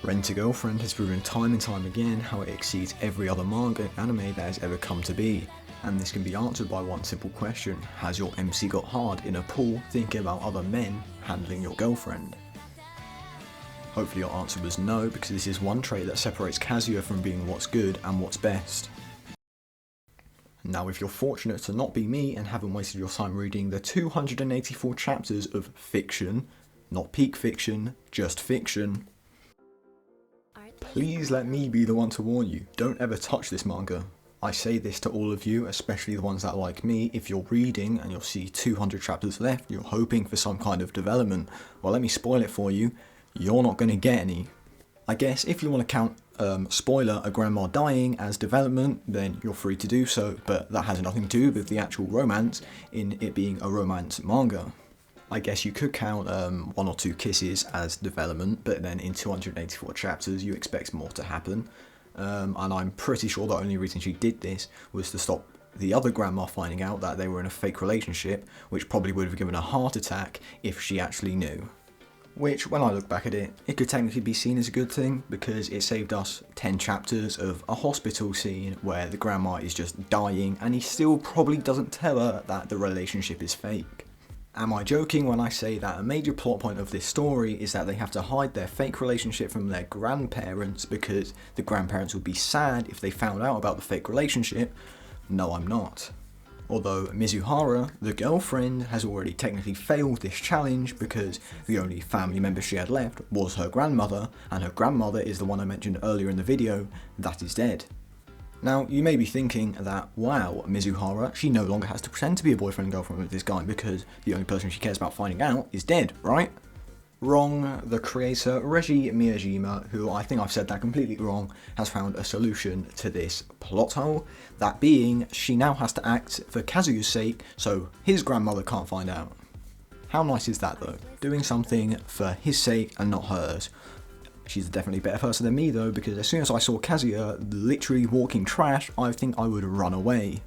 Rent-A-Girlfriend has proven time and time again how it exceeds every other manga and anime that has ever come to be, and this can be answered by one simple question: has your MC got hard in a pool thinking about other men handling your girlfriend? Hopefully your answer was no, because this is one trait that separates Kazuya from being what's good and what's best. Now, if you're fortunate to not be me and haven't wasted your time reading the 284 chapters of fiction, not peak fiction, just fiction, please let me be the one to warn you, don't ever touch this manga. I say this to all of you, especially the ones that are like me. If you're reading and you'll see 200 chapters left, you're hoping for some kind of development. Well, let me spoil it for you, you're not going to get any. I guess if you want to count, spoiler, a grandma dying as development, then you're free to do so, but that has nothing to do with the actual romance in it being a romance manga. I guess you could count 1 or 2 kisses as development, but then in 284 chapters you expect more to happen. And I'm pretty sure the only reason she did this was to stop the other grandma finding out that they were in a fake relationship, which probably would have given a heart attack if she actually knew. Which, when I look back at it, it could technically be seen as a good thing, because it saved us 10 chapters of a hospital scene where the grandma is just dying and he still probably doesn't tell her that the relationship is fake. Am I joking when I say that a major plot point of this story is that they have to hide their fake relationship from their grandparents because the grandparents would be sad if they found out about the fake relationship? No, I'm not. Although Mizuhara, the girlfriend, has already technically failed this challenge because the only family member she had left was her grandmother, and her grandmother is the one I mentioned earlier in the video that is dead. Now, you may be thinking that, wow, Mizuhara, she no longer has to pretend to be a boyfriend and girlfriend with this guy because the only person she cares about finding out is dead, right? Wrong. The creator, Reiji Miyajima, who I think I've said that completely wrong, has found a solution to this plot hole. That being, she now has to act for Kazuya's sake so his grandmother can't find out. How nice is that though? Doing something for his sake and not hers. She's definitely a better person than me though, because as soon as I saw Kazuya literally walking trash, I think I would run away.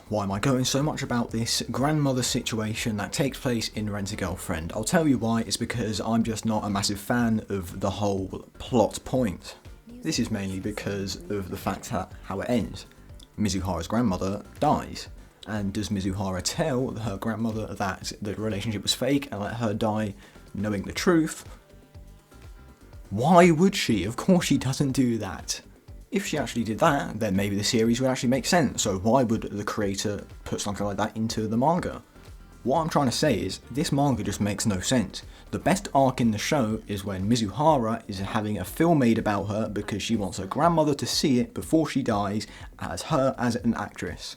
Why am I going so much about this grandmother situation that takes place in Rent-A-Girlfriend? I'll tell you why. It's because I'm just not a massive fan of the whole plot point. This is mainly because of the fact that how it ends. Mizuhara's grandmother dies. And does Mizuhara tell her grandmother that the relationship was fake and let her die knowing the truth? Why would she? Of course she doesn't do that. If she actually did that, then maybe the series would actually make sense, so why would the creator put something like that into the manga? What I'm trying to say is, this manga just makes no sense. The best arc in the show is when Mizuhara is having a film made about her because she wants her grandmother to see it before she dies as her as an actress.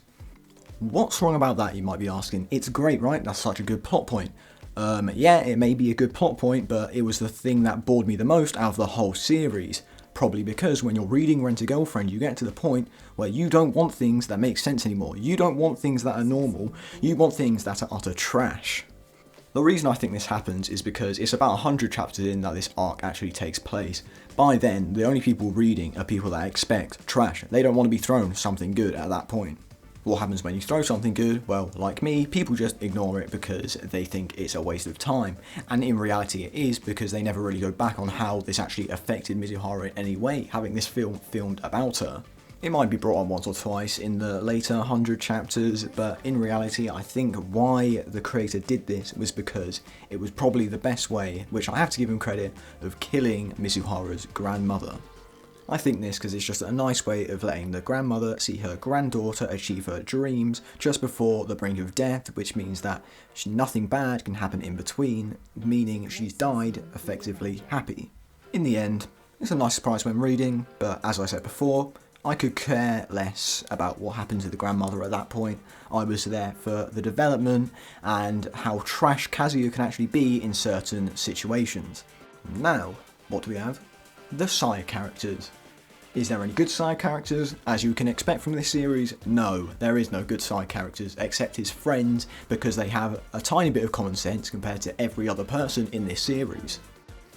What's wrong about that, you might be asking? It's great, right? That's such a good plot point. Yeah, it may be a good plot point, but it was the thing that bored me the most out of the whole series. Probably because when you're reading Rent-A-Girlfriend, you get to the point where you don't want things that make sense anymore. You don't want things that are normal, you want things that are utter trash. The reason I think this happens is because it's about 100 chapters in that this arc actually takes place. By then, the only people reading are people that expect trash. They don't want to be thrown something good at that point. What happens when you throw something good? Well, like me, people just ignore it because they think it's a waste of time. And in reality it is, because they never really go back on how this actually affected Mizuhara in any way, having this film filmed about her. It might be brought up once or twice in the later 100 chapters, but in reality I think why the creator did this was because it was probably the best way, which I have to give him credit, of killing Mizuhara's grandmother. I think this because it's just a nice way of letting the grandmother see her granddaughter achieve her dreams just before the brink of death, which means that nothing bad can happen in between, meaning she's died effectively happy. In the end, it's a nice surprise when reading, but as I said before, I could care less about what happened to the grandmother at that point. I was there for the development and how trash Kazuya can actually be in certain situations. Now, what do we have? The side characters. Is there any good side characters? As you can expect from this series, no, there is no good side characters except his friends, because they have a tiny bit of common sense compared to every other person in this series.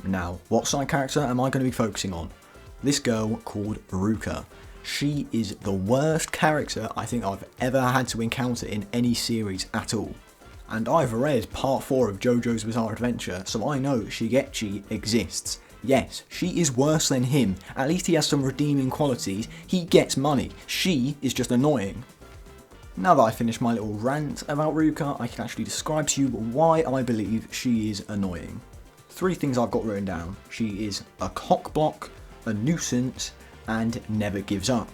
Now, what side character am I going to be focusing on? This girl called Ruka. She is the worst character I think I've ever had to encounter in any series at all. And I've read part 4 of JoJo's Bizarre Adventure, so I know Shigechi exists. Yes, she is worse than him. At least he has some redeeming qualities. He gets money. She is just annoying. Now that I finished my little rant about Ruka, I can actually describe to you why I believe she is annoying. 3 things I've got written down. She is a cockblock, a nuisance, and never gives up.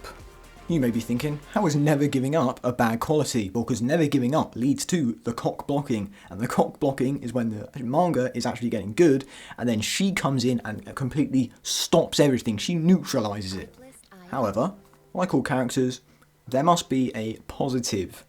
You may be thinking, how is never giving up a bad quality? Well, because never giving up leads to the cock blocking, and the cock blocking is when the manga is actually getting good, and then she comes in and completely stops everything. She neutralizes it. However, like all characters, there must be a positive.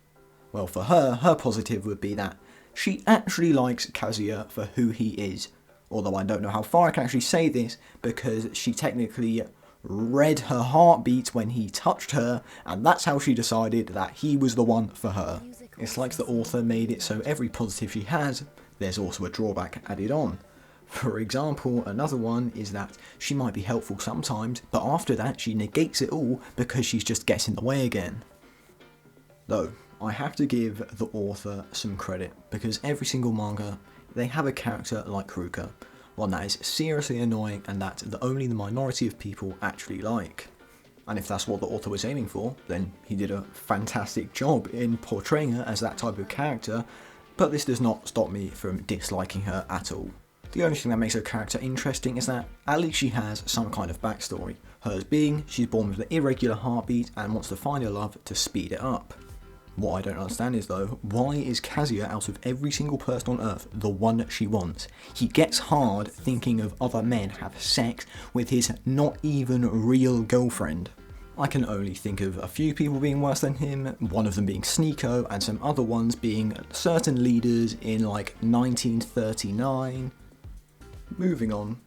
Well, for her, her positive would be that she actually likes Kazuya for who he is. Although I don't know how far I can actually say this, because she technically read her heartbeat when he touched her, and that's how she decided that he was the one for her. It's like the author made it so every positive she has, there's also a drawback added on. For example, another one is that she might be helpful sometimes, but after that she negates it all because she just gets in the way again. Though, I have to give the author some credit, because every single manga, they have a character like Ruka, one that is seriously annoying and that only the minority of people actually like. And if that's what the author was aiming for, then he did a fantastic job in portraying her as that type of character, but this does not stop me from disliking her at all. The only thing that makes her character interesting is that at least she has some kind of backstory. Hers being, she's born with an irregular heartbeat and wants to find her love to speed it up. What I don't understand is though, why is Kazuya out of every single person on earth the one she wants? He gets hard thinking of other men have sex with his not even real girlfriend. I can only think of a few people being worse than him, one of them being Sneeko and some other ones being certain leaders in like 1939. Moving on.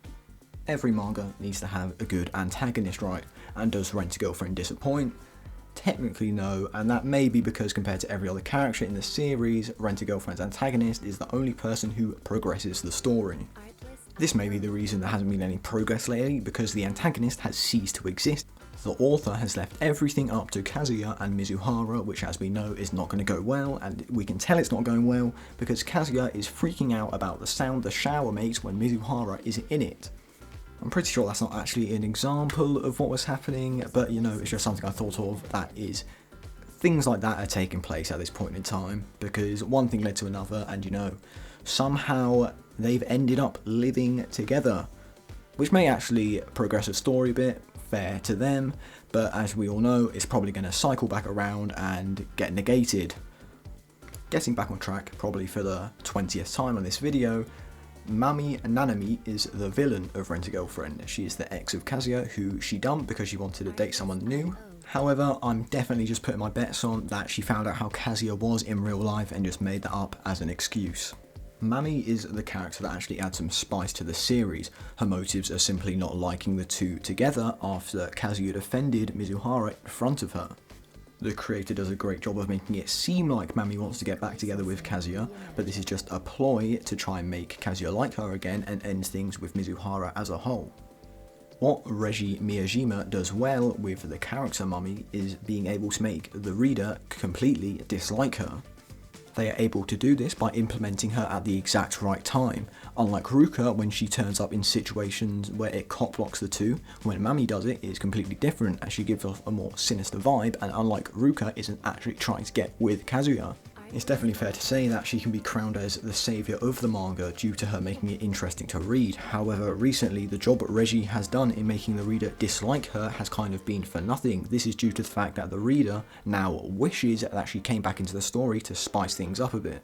Every manga needs to have a good antagonist, right? And does Rent-a-Girlfriend disappoint? Technically no, and that may be because compared to every other character in the series, Rent-a-Girlfriend's antagonist is the only person who progresses the story. This may be the reason there hasn't been any progress lately, because the antagonist has ceased to exist. The author has left everything up to Kazuya and Mizuhara, which as we know is not going to go well, and we can tell it's not going well because Kazuya is freaking out about the sound the shower makes when Mizuhara is in it. I'm pretty sure that's not actually an example of what was happening, but you know, it's just something I thought of that is things like that are taking place at this point in time, because one thing led to another, and you know, somehow they've ended up living together, which may actually progress the story a bit, fair to them, but as we all know, it's probably going to cycle back around and get negated. Getting back on track, probably for the 20th time on this video, Mami Nanami is the villain of Rent-a-Girlfriend. She is the ex of Kazuya, who she dumped because she wanted to date someone new. However, I'm definitely just putting my bets on that she found out how Kazuya was in real life and just made that up as an excuse. Mami is the character that actually adds some spice to the series. Her motives are simply not liking the two together after Kazuya defended Mizuhara in front of her. The creator does a great job of making it seem like Mami wants to get back together with Kazuya, but this is just a ploy to try and make Kazuya like her again and end things with Mizuhara as a whole. What Reiji Miyajima does well with the character Mami is being able to make the reader completely dislike her. They are able to do this by implementing her at the exact right time. Unlike Ruka, when she turns up in situations where it cockblocks the two, when Mami does it, it's completely different as she gives off a more sinister vibe, and unlike Ruka, isn't actually trying to get with Kazuya. It's definitely fair to say that she can be crowned as the saviour of the manga due to her making it interesting to read. However, recently the job Reiji has done in making the reader dislike her has kind of been for nothing. This is due to the fact that the reader now wishes that she came back into the story to spice things up a bit.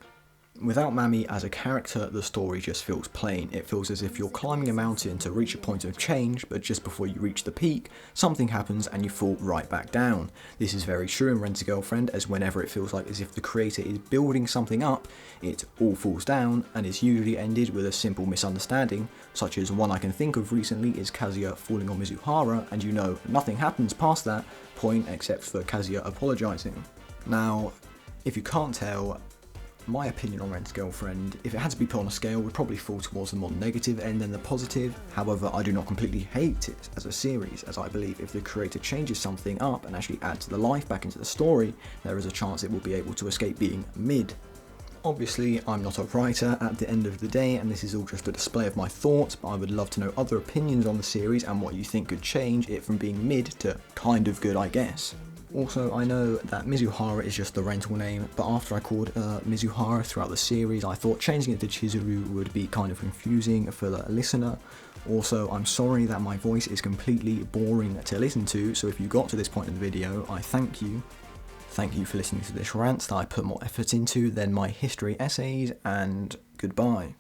Without Mami as a character, the story just feels plain. It feels as if you're climbing a mountain to reach a point of change, but just before you reach the peak, something happens and you fall right back down. This is very true in Rent-a-Girlfriend, as whenever it feels like as if the creator is building something up, it all falls down, and is usually ended with a simple misunderstanding, such as one I can think of recently is Kazuya falling on Mizuhara, and you know nothing happens past that point except for Kazuya apologising. Now, if you can't tell, my opinion on Rent-a-Girlfriend, if it had to be put on a scale, would probably fall towards the more negative end than the positive. However, I do not completely hate it as a series, as I believe if the creator changes something up and actually adds the life back into the story, there is a chance it will be able to escape being mid. Obviously, I'm not a writer at the end of the day, and this is all just a display of my thoughts, but I would love to know other opinions on the series and what you think could change it from being mid to kind of good, I guess. Also, I know that Mizuhara is just the rental name, but after I called Mizuhara throughout the series, I thought changing it to Chizuru would be kind of confusing for the listener. Also, I'm sorry that my voice is completely boring to listen to, so if you got to this point in the video, I thank you. Thank you for listening to this rant that I put more effort into than my history essays, and goodbye.